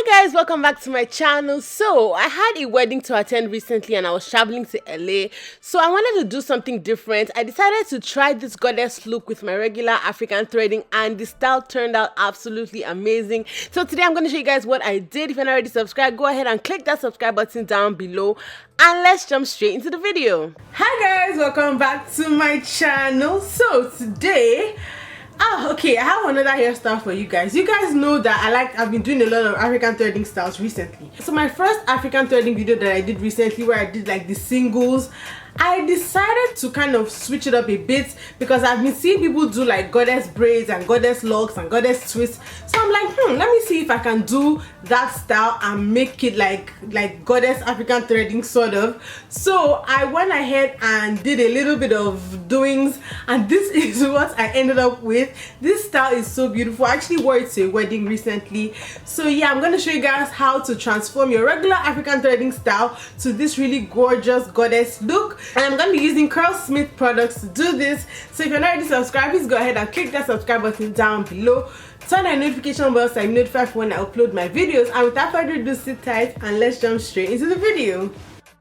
Hi guys, welcome back to my channel. So I had a wedding to attend recently and I was traveling to LA, so I wanted to do something different. I decided to try this goddess look with my regular African threading and the style turned out absolutely amazing. So today I'm going to show you guys what I did. If you're not already subscribed, go ahead and click that subscribe button down below and let's jump straight into the video. Hi guys, welcome back to my channel. So today okay, I have another hairstyle for you guys. You guys know that I've been doing a lot of African threading styles recently. So my first African threading video that I did recently, where I did like the singles, I decided to kind of switch it up a bit because I've been seeing people do like goddess braids and goddess locks and goddess twists. So I'm like, let me see if I can do that style and make it like goddess African threading sort of. So I went ahead and did a little bit of doings, and this is what I ended up with. This style is so beautiful. I actually wore it to a wedding recently. So yeah, I'm going to show you guys how to transform your regular African threading style to this really gorgeous goddess look. And I'm going to be using CurlSmith products to do this. So if you're not already subscribed, please go ahead and click that subscribe button down below. Turn on the notification bell so I'm notified when I upload my videos. And without further ado, sit tight and let's jump straight into the video.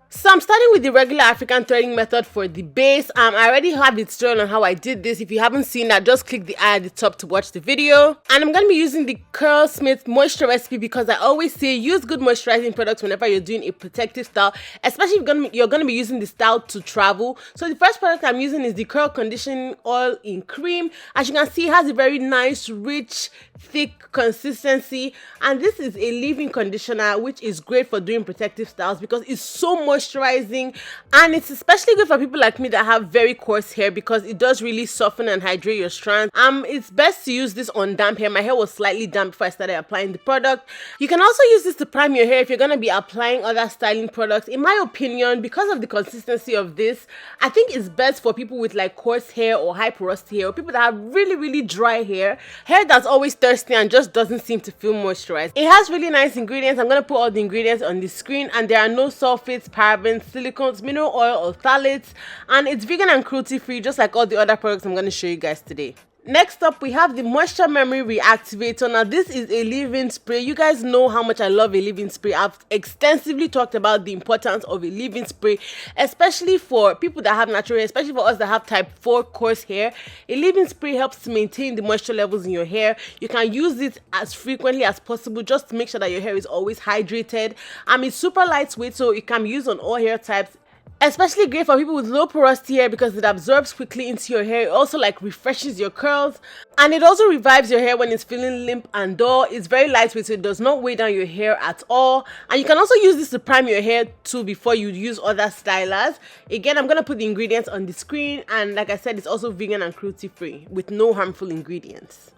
So I'm starting with the regular African threading method for the base. I already have the tutorial on how I did this. If you haven't seen that, just click the eye at the top to watch the video. And I'm going to be using the CurlSmith moisture recipe because I always say use good moisturizing products whenever you're doing a protective style, especially if you're going to be using the style to travel. So the first product I'm using is the Curl Conditioning Oil in Cream. As you can see, it has a very nice, rich, thick consistency, and this is a leave-in conditioner which is great for doing protective styles because it's so moisturizing, and it's especially good for people like me that have very coarse hair because it does really soften and hydrate your strands. It's best to use this on damp hair. My hair was slightly damp before I started applying the product. You can also use this to prime your hair if you're going to be applying other styling products. In my opinion, because of the consistency of this, I think it's best for people with like coarse hair or high porosity hair, or people that have really dry hair that's always thirsty and just doesn't seem to feel moisturized. It has really nice ingredients. I'm going to put all the ingredients on the screen, and there are no sulfates, parabens, silicones, mineral oil or phthalates, and it's vegan and cruelty free, just like all the other products I'm going to show you guys today. Next up, we have the Moisture Memory Reactivator. Now, this is a leave-in spray. You guys know how much I love a leave-in spray. I've extensively talked about the importance of a leave-in spray, especially for people that have natural hair, especially for us that have type 4 coarse hair. A leave-in spray helps to maintain the moisture levels in your hair. You can use it as frequently as possible just to make sure that your hair is always hydrated. It's super lightweight, so it can be used on all hair types. Especially great for people with low porosity hair because it absorbs quickly into your hair. It also like refreshes your curls, and it also revives your hair when it's feeling limp and dull. It's very lightweight, so it does not weigh down your hair at all. And you can also use this to prime your hair too before you use other stylers. Again, I'm going to put the ingredients on the screen, and like I said, it's also vegan and cruelty free with no harmful ingredients.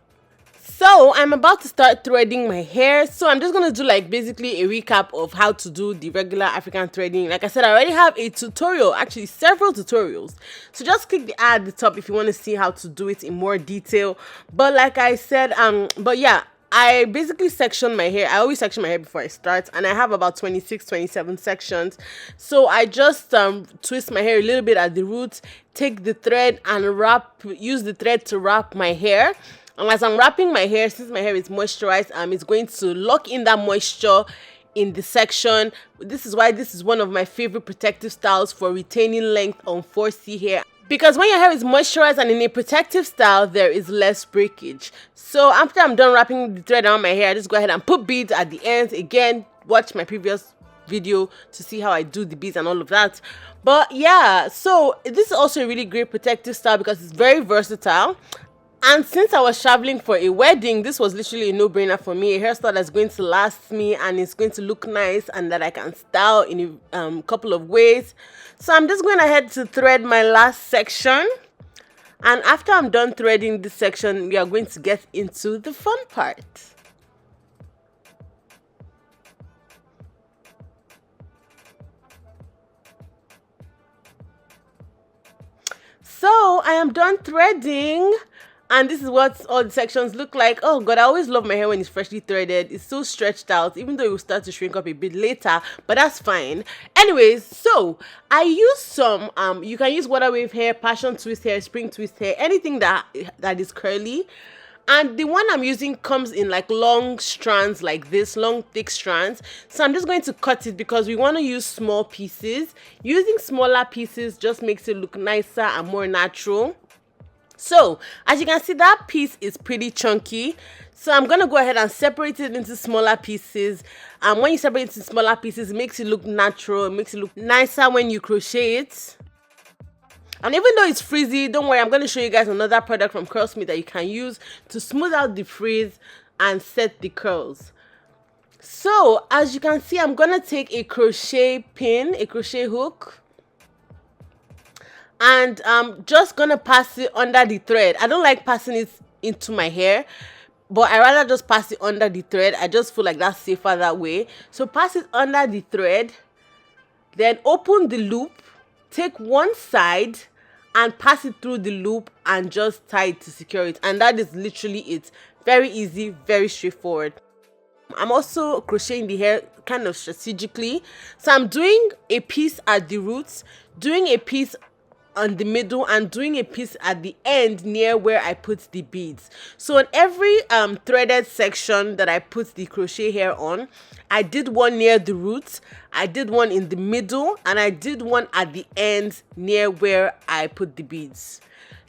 So I'm about to start threading my hair, so I'm just going to do like basically a recap of how to do the regular African threading. Like I said, I already have a tutorial, actually several tutorials, so just click the eye at the top if you want to see how to do it in more detail. But like I said, I basically section my hair. I always section my hair before I start, and I have about 27 sections. So I just twist my hair a little bit at the roots, take the thread and use the thread to wrap my hair. And as I'm wrapping my hair, since my hair is moisturized, it's going to lock in that moisture in the section. This is why this is one of my favorite protective styles for retaining length on 4C hair. Because when your hair is moisturized and in a protective style, there is less breakage. So after I'm done wrapping the thread around my hair, I just go ahead and put beads at the ends. Again, watch my previous video to see how I do the beads and all of that. But yeah, so this is also a really great protective style because it's very versatile. And since I was traveling for a wedding, this was literally a no-brainer for me. A hairstyle that's going to last me and it's going to look nice and that I can style in a couple of ways. So I'm just going ahead to thread my last section. And after I'm done threading this section, we are going to get into the fun part. So I am done threading. And this is what all the sections look like. Oh God, I always love my hair when it's freshly threaded. It's so stretched out, even though it will start to shrink up a bit later, but that's fine. Anyways, so I use some, you can use water wave hair, passion twist hair, spring twist hair, anything that is curly. And the one I'm using comes in like long strands like this, long thick strands. So I'm just going to cut it because we want to use small pieces. Using smaller pieces just makes it look nicer and more natural. So as you can see, that piece is pretty chunky. So I'm going to go ahead and separate it into smaller pieces. And when you separate it into smaller pieces, it makes it look natural. It makes it look nicer when you crochet it. And even though it's frizzy, don't worry, I'm going to show you guys another product from CurlSmith that you can use to smooth out the frizz and set the curls. So as you can see, I'm going to take a crochet pin, a crochet hook, and I'm just going to pass it under the thread. I don't like passing it into my hair, but I rather just pass it under the thread. I just feel like that's safer that way. So pass it under the thread, then open the loop. Take one side and pass it through the loop and just tie it to secure it. And that is literally it. Very easy, very straightforward. I'm also crocheting the hair kind of strategically. So I'm doing a piece at the roots, doing a piece on the middle, and doing a piece at the end near where I put the beads. So on every threaded section that I put the crochet hair on, I did one near the roots, I did one in the middle, and I did one at the end near where I put the beads.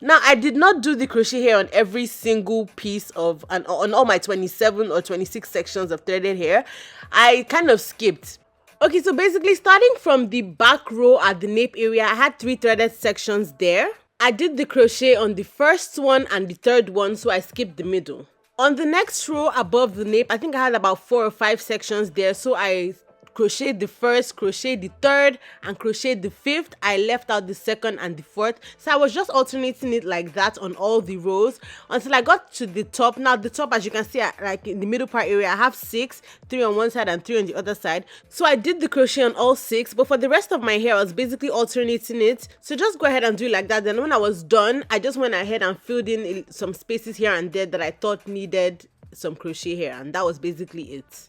Now, I did not do the crochet hair on every single piece of, on all my 27 or 26 sections of threaded hair. I kind of skipped. Okay, so basically starting from the back row at the nape area, I had 3 threaded sections there. I did the crochet on the first one and the third one, so I skipped the middle. On the next row above the nape, I think I had about 4 or 5 sections there, so I crocheted the first, crocheted the third, and crocheted the fifth. I left out the second and the fourth. So I was just alternating it like that on all the rows until I got to the top. Now the top, as you can see, like in the middle part area, I have 6, 3 on one side and 3 on the other side. So I did the crochet on all 6, but for the rest of my hair, I was basically alternating it. So just go ahead and do it like that. Then when I was done, I just went ahead and filled in some spaces here and there that I thought needed some crochet hair, and that was basically it.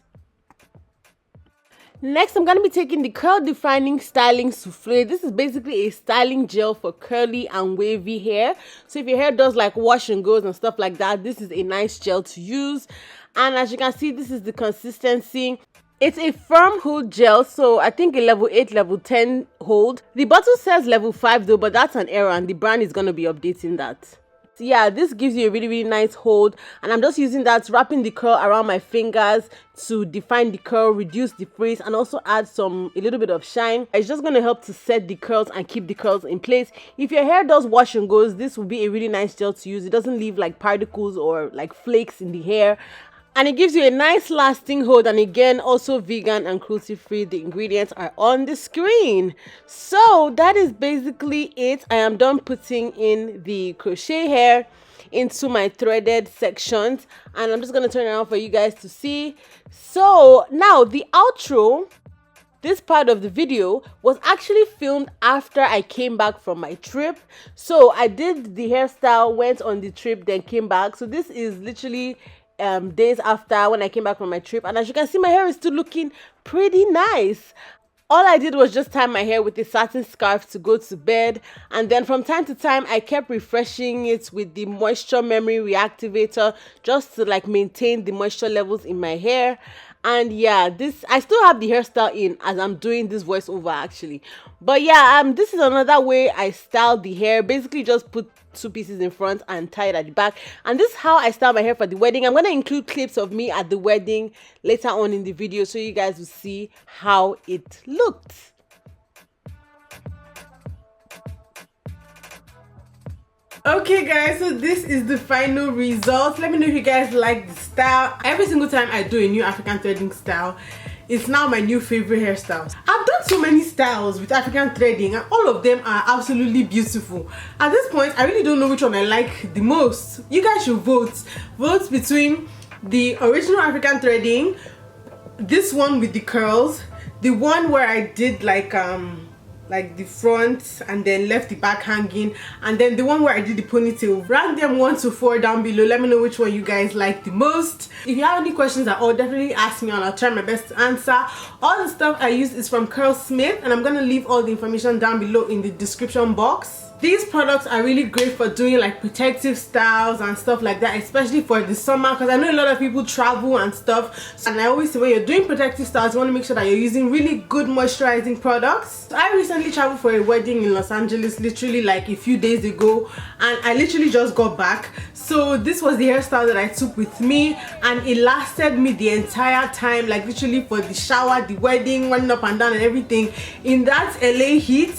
Next, I'm going to be taking the Curl Defining Styling Souffle. This is basically a styling gel for curly and wavy hair. So if your hair does like wash and goes and stuff like that, this is a nice gel to use. And as you can see, this is the consistency. It's a firm hold gel, so I think a level 8, level 10 hold. The bottle says level 5 though, but that's an error and the brand is going to be updating that. Yeah, this gives you a really nice hold, and I'm just using that, wrapping the curl around my fingers to define the curl, reduce the frizz, and also add a little bit of shine. It's just going to help to set the curls and keep the curls in place. If your hair does wash and goes, this will be a really nice gel to use. It doesn't leave like particles or like flakes in the hair. And it gives you a nice lasting hold, and again, also vegan and cruelty free. The ingredients are on the screen. So that is basically it. I am done putting in the crochet hair into my threaded sections, and I'm just going to turn around for you guys to see. So now the outro, this part of the video, was actually filmed after I came back from my trip. So I did the hairstyle, went on the trip, then came back. So this is literally days after when I came back from my trip, and as you can see, my hair is still looking pretty nice. All I did was just tie my hair with a satin scarf to go to bed, and then from time to time I kept refreshing it with the moisture memory reactivator just to like maintain the moisture levels in my hair. And yeah, I still have the hairstyle in as I'm doing this voiceover actually. But yeah, this is another way I style the hair. Basically just put 2 pieces in front and tie it at the back. And this is how I style my hair for the wedding. I'm going to include clips of me at the wedding later on in the video so you guys will see how it looked. Okay guys, so this is the final result. Let me know if you guys like the style. Every single time I do a new African threading style, it's now my new favorite hairstyle. I've done so many styles with African threading and all of them are absolutely beautiful. At this point, I really don't know which one I like the most. You guys should vote. Vote between the original African threading, this one with the curls, the one where I did like the front and then left the back hanging, and then the one where I did the ponytail. Rank them 1 to 4 down below. Let me know which one you guys like the most. If you have any questions at all, definitely ask me and I'll try my best to answer. All the stuff I use is from CurlSmith, and I'm gonna leave all the information down below in the description box. These products are really great for doing like protective styles and stuff like that, especially for the summer, because I know a lot of people travel and stuff. And I always say when you're doing protective styles, you want to make sure that you're using really good moisturizing products. So I recently traveled for a wedding in Los Angeles, literally like a few days ago, and I literally just got back. So this was the hairstyle that I took with me, and it lasted me the entire time, like literally for the shower, the wedding, running up and down and everything in that LA heat.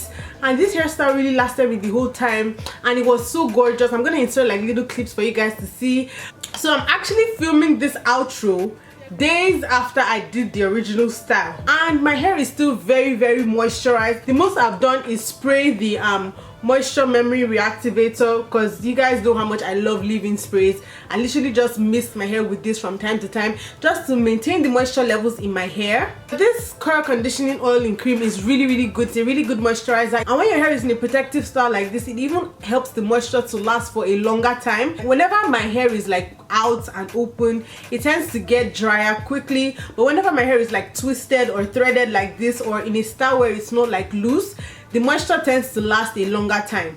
And this hairstyle really lasted me the whole time, and it was so gorgeous. I'm gonna insert like little clips for you guys to see. So I'm actually filming this outro days after I did the original style, and my hair is still very moisturized. The most I've done is spray the moisture memory reactivator, because you guys know how much I love leave-in sprays. I literally just mist my hair with this from time to time just to maintain the moisture levels in my hair. This curl conditioning oil and cream is really good. It's a really good moisturizer, and when your hair is in a protective style like this, it even helps the moisture to last for a longer time. Whenever my hair is like out and open, it tends to get drier quickly, but whenever my hair is like twisted or threaded like this, or in a style where it's not like loose, the moisture tends to last a longer time.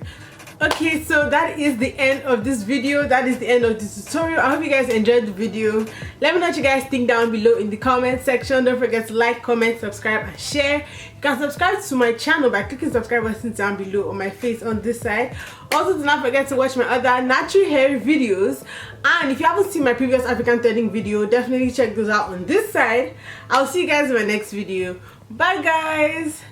Okay, so that is the end of this video. That is the end of this tutorial. I hope you guys enjoyed the video. Let me know what you guys think down below in the comment section. Don't forget to like, comment, subscribe and share. You can subscribe to my channel by clicking subscribe button down below on my face on this side. Also, do not forget to watch my other natural hair videos, and if you haven't seen my previous African threading video, definitely check those out on this side. I'll see you guys in my next video. Bye guys.